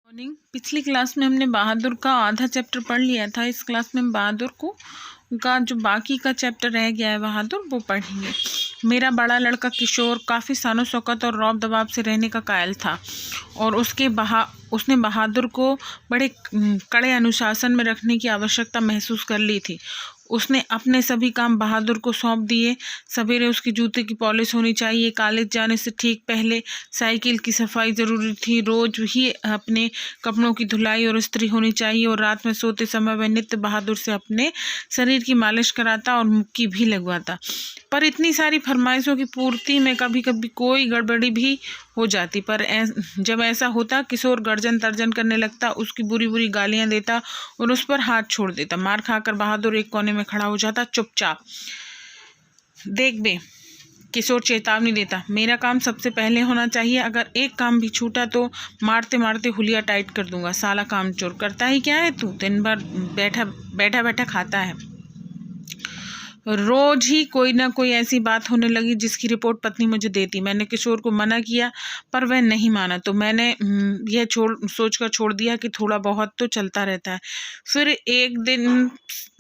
Morning. पिछली class में हमने बहादुर का आधा चैप्टर पढ़ लिया था। इस क्लास में हम बहादुर का जो बाकी का चैप्टर रह गया है बहादुर, वो पढ़ेंगे। मेरा बड़ा लड़का किशोर काफ़ी शानो शौकत और रौब दबाव से रहने का कायल था और उसने बहादुर को बड़े कड़े अनुशासन में रखने की आवश्यकता महसूस कर ली थी। उसने अपने सभी काम बहादुर को सौंप दिए। सवेरे उसके जूते की पॉलिश होनी चाहिए, कॉलेज जाने से ठीक पहले साइकिल की सफाई ज़रूरी थी, रोज ही अपने कपड़ों की धुलाई और इस्त्री होनी चाहिए और रात में सोते समय वह नित्य बहादुर से अपने शरीर की मालिश कराता और मुक्की भी लगवाता। पर इतनी सारी फरमाइशों की पूर्ति में कभी कभी कोई गड़बड़ी भी हो जाती। पर जब ऐसा होता, किशोर गर्जन तर्जन करने लगता, उसकी बुरी बुरी गालियां देता और उस पर हाथ छोड़ देता। मार खाकर बहादुर एक कोने में खड़ा हो जाता, चुपचाप। देख बे, किशोर चेतावनी देता, मेरा काम सबसे पहले होना चाहिए। अगर एक काम भी छूटा तो मारते मारते हुलिया टाइट कर दूंगा। साला काम चोर, करता ही क्या है तू? दिन भर बैठा बैठा खाता है। रोज ही कोई ना कोई ऐसी बात होने लगी जिसकी रिपोर्ट पत्नी मुझे देती। मैंने किशोर को मना किया पर वह नहीं माना, तो मैंने यह सोचकर छोड़ दिया कि थोड़ा बहुत तो चलता रहता है। फिर एक दिन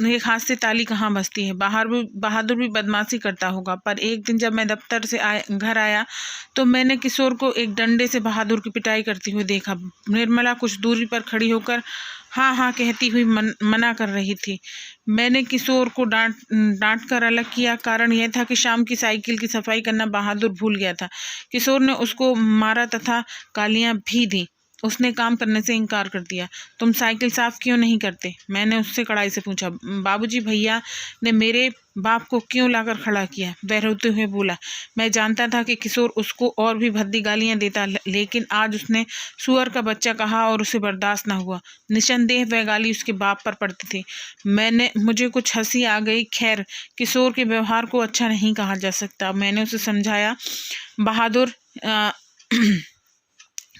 एक हाथ से ताली कहाँ बजती है। बहादुर भी बदमाशी करता होगा। पर एक दिन जब मैं दफ्तर से घर आया तो मैंने किशोर को एक डंडे से बहादुर की पिटाई करते हुए देखा। निर्मला कुछ दूरी पर खड़ी होकर हाँ हाँ कहती हुई मना कर रही थी। मैंने किशोर को डांट कर अलग किया। कारण यह था कि शाम की साइकिल की सफाई करना बहादुर भूल गया था। किशोर ने उसको मारा तथा गालियां भी दी। उसने काम करने से इनकार कर दिया। तुम साइकिल साफ क्यों नहीं करते? मैंने उससे कड़ाई से पूछा। बाबूजी, भैया ने मेरे बाप को क्यों लाकर खड़ा किया? वह रोते हुए बोला। मैं जानता था कि किशोर उसको और भी भद्दी गालियां देता, लेकिन आज उसने सुअर का बच्चा कहा और उसे बर्दाश्त न हुआ। निसंदेह वह गाली उसके बाप पर पड़ती थी। मुझे कुछ हंसी आ गई। खैर, किशोर के व्यवहार को अच्छा नहीं कहा जा सकता। मैंने उसे समझाया, बहादुर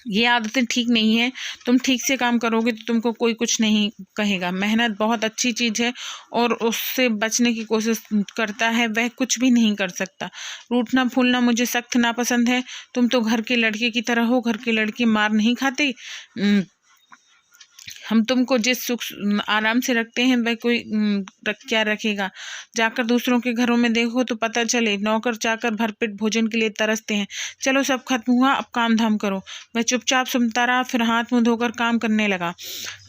ये आदतें ठीक नहीं है। तुम ठीक से काम करोगे तो तुमको कोई कुछ नहीं कहेगा। मेहनत बहुत अच्छी चीज़ है और उससे बचने की कोशिश करता है वह कुछ भी नहीं कर सकता। रूठना फूलना मुझे सख्त नापसंद है। तुम तो घर के लड़के की तरह हो। घर के लड़के मार नहीं खाते। हम तुमको जिस सुख आराम से रखते हैं वह कोई क्या रखेगा? जाकर दूसरों के घरों में देखो तो पता चले नौकर चाकर भरपेट भोजन के लिए तरसते हैं। चलो, सब खत्म हुआ, अब काम धाम करो। वह चुपचाप सुनता रहा, फिर हाथ मुंह धोकर काम करने लगा।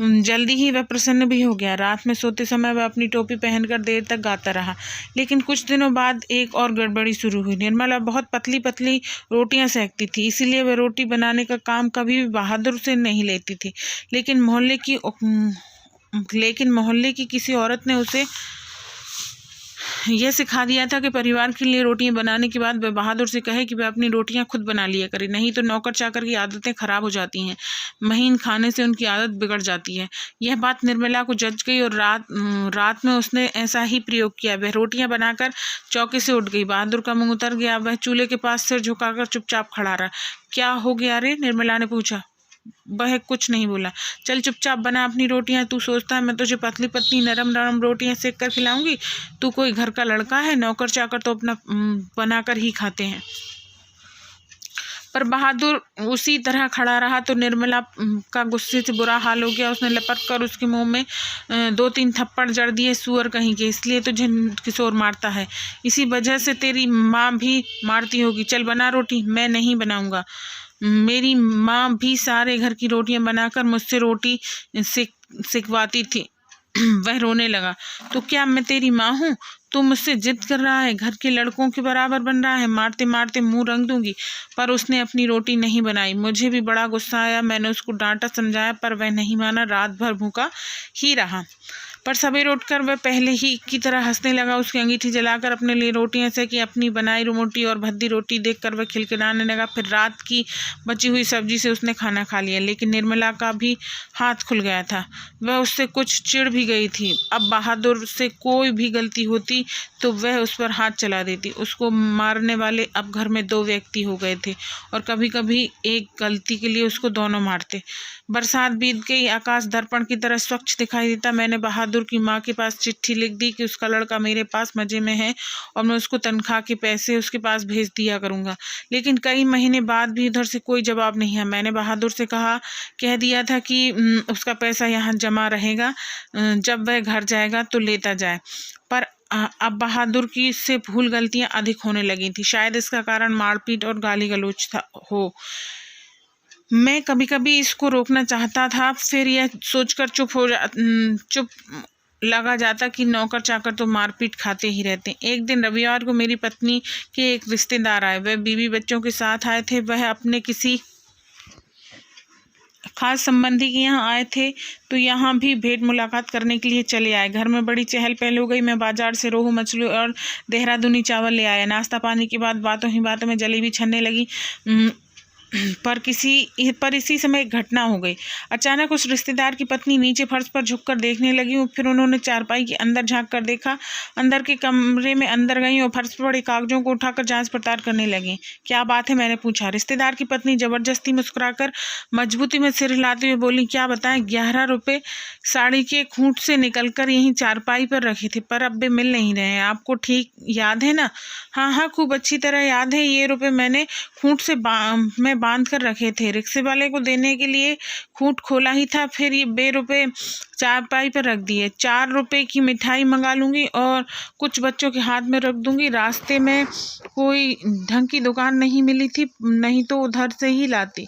जल्दी ही वह प्रसन्न भी हो गया। रात में सोते समय वह अपनी टोपी पहनकर देर तक गाता रहा। लेकिन कुछ दिनों बाद एक और गड़बड़ी शुरू हुई। निर्मला बहुत पतली पतली रोटियां सेकती थी, इसीलिए वह रोटी बनाने का काम कभी भी बहादुर से नहीं लेती थी। लेकिन मोहल्ले की किसी औरत ने उसे यह सिखा दिया था कि परिवार के लिए रोटियां बनाने के बाद वह बहादुर से कहे कि वह अपनी रोटियां खुद बना लिया करे, नहीं तो नौकर चाकर की आदतें खराब हो जाती हैं। महीन खाने से उनकी आदत बिगड़ जाती है। यह बात निर्मला को जच गई और रात में उसने ऐसा ही प्रयोग किया। वह रोटियां बनाकर चौके से उठ गई। बहादुर का मुंह उतर गया। वह चूल्हे के पास सिर झुकाकर चुपचाप खड़ा रहा। क्या हो गया रे? निर्मला ने पूछा। वह कुछ नहीं बोला। चल चुपचाप बना अपनी रोटियां। तू सोचता है मैं तुझे पतली पतली नरम नरम रोटियां सेक कर खिलाऊंगी? तू कोई घर का लड़का है? नौकर चाकर तो अपना बनाकर ही खाते हैं। पर बहादुर उसी तरह खड़ा रहा तो निर्मला का गुस्से से बुरा हाल हो गया। उसने लपक कर उसके मुंह में 2-3 थप्पड़ जड़ दिए। सुअर कहीं के, इसलिए तुझे किशोर मारता है। इसी वजह से तेरी माँ भी मारती होगी। चल बना रोटी। मैं नहीं बनाऊंगा। मेरी माँ भी सारे घर की रोटियां बनाकर मुझसे रोटी सिखवाती थी। वह रोने लगा। तो क्या मैं तेरी माँ हूँ? तू मुझसे जिद कर रहा है, घर के लड़कों के बराबर बन रहा है। मारते मारते मुंह रंग दूंगी। पर उसने अपनी रोटी नहीं बनाई। मुझे भी बड़ा गुस्सा आया। मैंने उसको डांटा समझाया पर वह नहीं माना। रात भर भूखा ही रहा। पर सवेरे उठकर वह पहले ही की तरह हंसने लगा। उसकी अंगीठी जलाकर अपने लिए रोटियां सेकी। अपनी बनाई रोटी और भद्दी रोटी देखकर वह खिलखिलाने लगा। फिर रात की बची हुई सब्जी से उसने खाना खा लिया। लेकिन निर्मला का भी हाथ खुल गया था। वह उससे कुछ चिढ़ भी गई थी। अब बहादुर से कोई भी गलती होती तो वह उस पर हाथ चला देती। उसको मारने वाले अब घर में 2 व्यक्ति हो गए थे और कभी कभी एक गलती के लिए उसको दोनों मारते। बरसात बीत गई, आकाश दर्पण की तरह स्वच्छ दिखाई देता। मैंने बहादुर की माँ के पास चिट्ठी लिख दी कि उसका लड़का मेरे पास मजे में है और मैं उसको तनख्वाह के पैसे उसके पास भेज दिया करूँगा। लेकिन कई महीने बाद भी उधर से कोई जवाब नहीं है। मैंने बहादुर से कह दिया था कि उसका पैसा यहाँ जमा रहेगा, जब वह घर जाएगा तो लेता जाए। पर अब बहादुर की से भूल गलतियां अधिक होने लगी थी। शायद इसका कारण मारपीट और गाली गलौज हो। मैं कभी कभी इसको रोकना चाहता था, फिर यह सोचकर चुप लगा जाता कि नौकर चाकर तो मारपीट खाते ही रहते। एक दिन रविवार को मेरी पत्नी के एक रिश्तेदार आए। वह बीवी बच्चों के साथ आए थे। वह अपने किसी खास संबंधी के यहाँ आए थे तो यहाँ भी भेंट मुलाकात करने के लिए चले आए। घर में बड़ी चहल पहल हो गई। मैं बाजार से रोहू मछली और देहरादूनी चावल ले आया। नाश्ता पानी के बाद बातों ही बातों में जलेबी छनने लगी। पर इसी समय एक घटना हो गई। अचानक उस रिश्तेदार की पत्नी नीचे फर्श पर झुककर देखने लगी। फिर उन्होंने चारपाई के अंदर झांक कर देखा। अंदर के कमरे में अंदर गई और फर्श पर पड़े कागजों को उठाकर जांच पड़ताल करने लगी। क्या बात है, मैंने पूछा। रिश्तेदार की पत्नी जबरदस्ती मुस्कुराकर मजबूती में सिर हिलाते हुए बोली, क्या बताएं, 11 रुपये साड़ी के खूंट से निकलकर यहीं चारपाई पर रखे थे, पर अब भी मिल नहीं रहे हैं। आपको ठीक याद है ना? हाँ, खूब अच्छी तरह याद है। ये रुपये मैंने खूंट से मैं बांध कर रखे थे। रिक्शे वाले को देने के लिए खूंट खोला ही था, फिर ये 2 रुपये चारपाई पर रख दिए। 4 रुपये की मिठाई मंगा लूँगी और कुछ बच्चों के हाथ में रख दूँगी। रास्ते में कोई ढंग की दुकान नहीं मिली थी, नहीं तो उधर से ही लाती।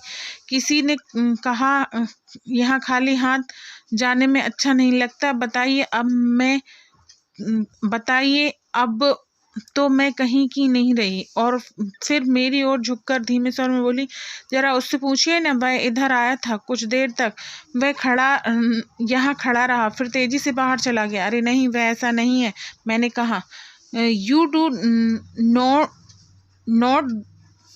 किसी ने कहा यहाँ खाली हाथ जाने में अच्छा नहीं लगता। बताइए अब तो मैं कहीं की नहीं रही। और फिर मेरी ओर झुककर धीमे स्वर में बोली, जरा उससे पूछिए ना, वह इधर आया था कुछ देर तक। वह यहाँ खड़ा रहा, फिर तेजी से बाहर चला गया। अरे नहीं, वह ऐसा नहीं है, मैंने कहा। You do not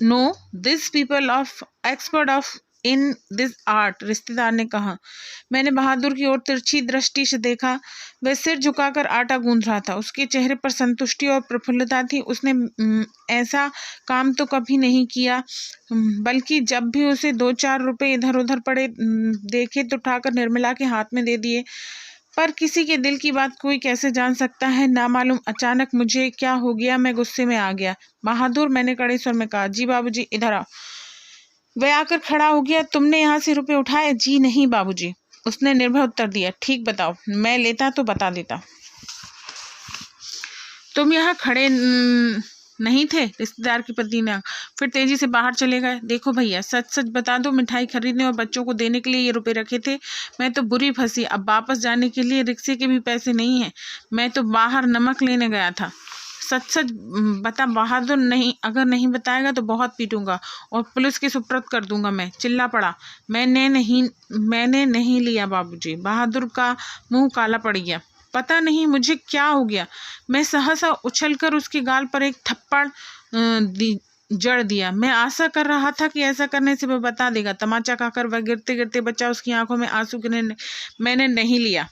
know this people of expert of in this art, रिश्तेदार ने कहा। मैंने बहादुर की ओर तिरछी दृष्टि से देखा। वह सिर झुकाकर आटा गूंथ रहा था। उसके चेहरे पर संतुष्टि और प्रफुल्लता थी। उसने ऐसा काम तो कभी नहीं किया, बल्कि जब भी उसे 2-4 रुपए इधर उधर पड़े देखे तो उठाकर निर्मला के हाथ में दे दिए। पर किसी के दिल की बात कोई कैसे जान सकता है, ना मालूम अचानक मुझे क्या हो गया। मैं गुस्से में आ गया। बहादुर, मैंने कड़े स्वर में कहा। जी बाबूजी, इधर आओ। वह आकर खड़ा हो गया। तुमने यहाँ से रुपए उठाए? जी नहीं बाबूजी, उसने निर्भय उत्तर दिया। ठीक बताओ, मैं लेता तो बता देता। तुम यहाँ खड़े नहीं थे? रिश्तेदार की पत्नी ने फिर तेजी से बाहर चले गए। देखो भैया, सच सच बता दो, मिठाई खरीदने और बच्चों को देने के लिए ये रुपए रखे थे। मैं तो बुरी फंसी। अब वापस जाने के लिए रिक्शे के भी पैसे नहीं हैं। मैं तो बाहर नमक लेने गया था। सच सच बता बहादुर। नहीं, अगर नहीं बताएगा तो बहुत पीटूंगा और पुलिस के सुपुर्द कर दूंगा। मैं चिल्ला पड़ा। मैंने नहीं लिया बाबूजी। बहादुर का मुंह काला पड़ गया। पता नहीं मुझे क्या हो गया। मैं सहसा उछलकर उसके गाल पर एक थप्पड़ जड़ दिया। मैं आशा कर रहा था कि ऐसा करने से वह बता देगा। तमाचा खाकर वह गिरते गिरते बच्चा, उसकी आंखों में आंसू गिरने। मैंने नहीं लिया।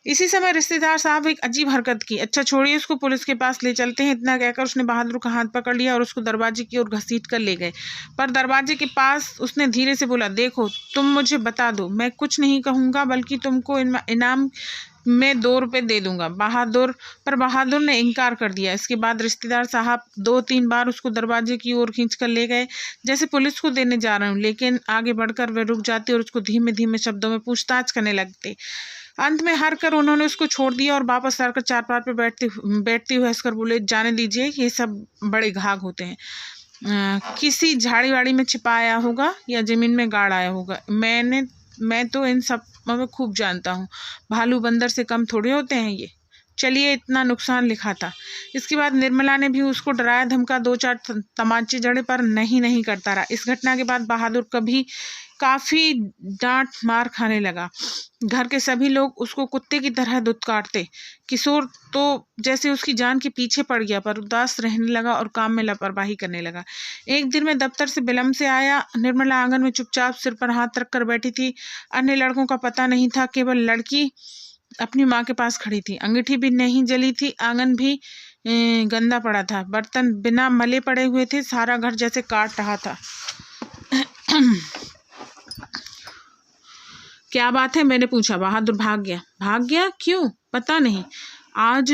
इसी समय रिश्तेदार साहब एक अजीब हरकत की। अच्छा छोड़िए, उसको पुलिस के पास ले चलते हैं। इतना कहकर उसने बहादुर का हाथ पकड़ लिया और उसको दरवाजे की ओर घसीट कर ले गए। पर दरवाजे के पास उसने धीरे से बोला, देखो तुम मुझे बता दो, मैं कुछ नहीं कहूँगा, बल्कि तुमको इनाम में 2 रुपये दे दूंगा। बहादुर ने इनकार कर दिया। इसके बाद रिश्तेदार साहब 2-3 बार उसको दरवाजे की ओर खींच कर ले गए, जैसे पुलिस को देने जा रहे हूँ। लेकिन आगे बढ़कर वे रुक जाते और उसको धीमे धीमे शब्दों में पूछताछ करने लगते। अंत में हार कर उन्होंने उसको छोड़ दिया और वापस आकर चारपाई पर बैठते हुए हंसकर बोले, जाने दीजिए, ये सब बड़े घाघ होते हैं। किसी झाड़ी वाड़ी में छिपाया होगा या जमीन में गाड़ आया होगा। मैं तो इन सब मैं खूब जानता हूँ। भालू बंदर से कम थोड़े होते हैं ये। चलिए, इतना नुकसान लिखा था। इसके बाद निर्मला ने भी उसको डराया धमका 2-4 तमाचे जड़े, पर नहीं करता रहा। इस घटना के बाद बहादुर काफी डांट मार खाने लगा। घर के सभी लोग उसको कुत्ते की तरह धुतकारते। किशोर तो जैसे उसकी जान के पीछे पड़ गया, पर उदास रहने लगा और काम में लापरवाही करने लगा। एक दिन मैं दफ्तर से विलम्ब से आया। निर्मला आंगन में चुपचाप सिर पर हाथ रखकर बैठी थी। अन्य लड़कों का पता नहीं था, केवल लड़की अपनी माँ के पास खड़ी थी। अंगीठी भी नहीं जली थी। आंगन भी गंदा पड़ा था, बर्तन बिना मले पड़े हुए थे, सारा घर जैसे काट रहा था। क्या बात है, मैंने पूछा। बहादुर भाग गया। भाग गया? क्यों? पता नहीं। आज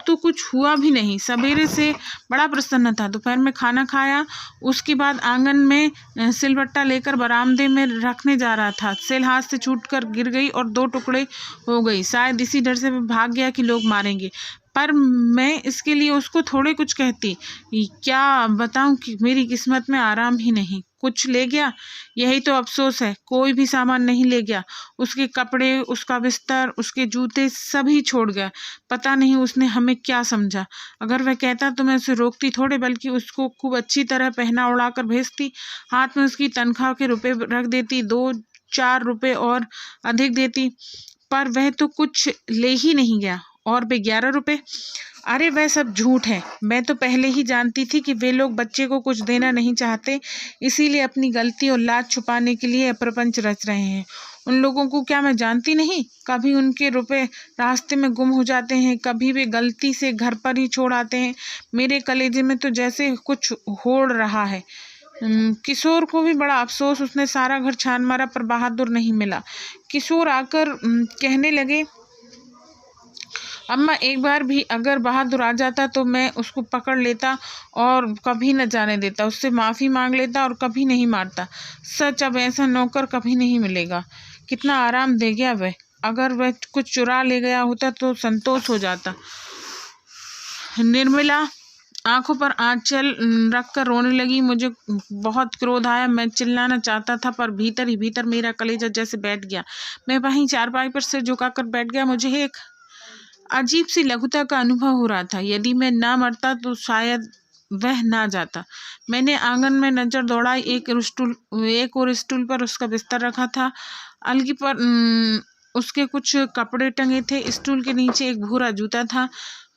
तो कुछ हुआ भी नहीं। सवेरे से बड़ा प्रसन्न था। दोपहर में खाना खाया, उसके बाद आंगन में सिलबट्टा लेकर बरामदे में रखने जा रहा था। सिल हाथ से छूटकर गिर गई और 2 टुकड़े हो गई। शायद इसी डर से वह भाग गया कि लोग मारेंगे, पर मैं इसके लिए उसको थोड़े कुछ कहती। क्या बताऊं कि मेरी किस्मत में आराम ही नहीं। कुछ ले गया, यही तो अफसोस है। कोई भी सामान नहीं ले गया। उसके कपड़े, उसका बिस्तर, उसके जूते सभी छोड़ गया। पता नहीं उसने हमें क्या समझा। अगर वह कहता तो मैं उसे रोकती थोड़े, बल्कि उसको खूब अच्छी तरह पहना उड़ाकर भेजती। हाथ में उसकी तनख्वाह के रुपए रख देती, 2-4 रुपए और अधिक देती। पर वह तो कुछ ले ही नहीं गया। और वे 11 रुपए? अरे वह सब झूठ है। मैं तो पहले ही जानती थी कि वे लोग बच्चे को कुछ देना नहीं चाहते, इसीलिए अपनी गलती और लाज छुपाने के लिए प्रपंच रच रहे हैं। उन लोगों को क्या मैं जानती नहीं? कभी उनके रुपए रास्ते में गुम हो जाते हैं, कभी वे गलती से घर पर ही छोड़ आते हैं। मेरे कलेजे में तो जैसे कुछ होड़ रहा है। किशोर को भी बड़ा अफसोस। उसने सारा घर छान मारा, पर बहादुर नहीं मिला। किशोर आकर कहने लगे, अम्मा, एक बार भी अगर बहादुर आ जाता तो मैं उसको पकड़ लेता और कभी न जाने देता, उससे माफ़ी मांग लेता और कभी नहीं मारता। सच, अब ऐसा नौकर कभी नहीं मिलेगा। कितना आराम दे गया वह। अगर वह कुछ चुरा ले गया होता तो संतोष हो जाता। निर्मला आंखों पर आंचल रखकर रोने लगी। मुझे बहुत क्रोध आया। मैं चिल्लाना चाहता था, पर भीतर ही भीतर मेरा कलेजा जैसे बैठ गया। मैं वहीं चारपाई पर सिर झुकाकर बैठ गया। मुझे एक अजीब सी लघुता का अनुभव हो रहा था। यदि मैं ना मरता तो शायद वह ना जाता। मैंने आंगन में नजर दौड़ाई। एक और स्टूल पर उसका बिस्तर रखा था। अलगी पर उसके कुछ कपड़े टंगे थे। स्टूल के नीचे एक भूरा जूता था,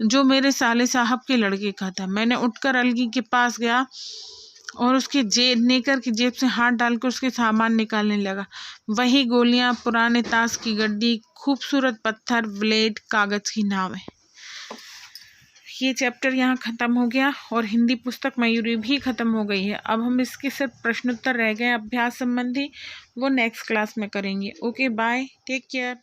जो मेरे साले साहब के लड़के का था। मैंने उठकर अलगी के पास गया और उसके नेकर की जेब से हाथ डालकर उसके सामान निकालने लगा। वही गोलियां, पुराने ताश की गड्डी, खूबसूरत पत्थर, ब्लेड, कागज की नावें। ये चैप्टर यहाँ ख़त्म हो गया और हिंदी पुस्तक मयूरी भी ख़त्म हो गई है। अब हम इसके सिर्फ प्रश्नोत्तर रह गए अभ्यास संबंधी, वो नेक्स्ट क्लास में करेंगे। Okay, bye, take care.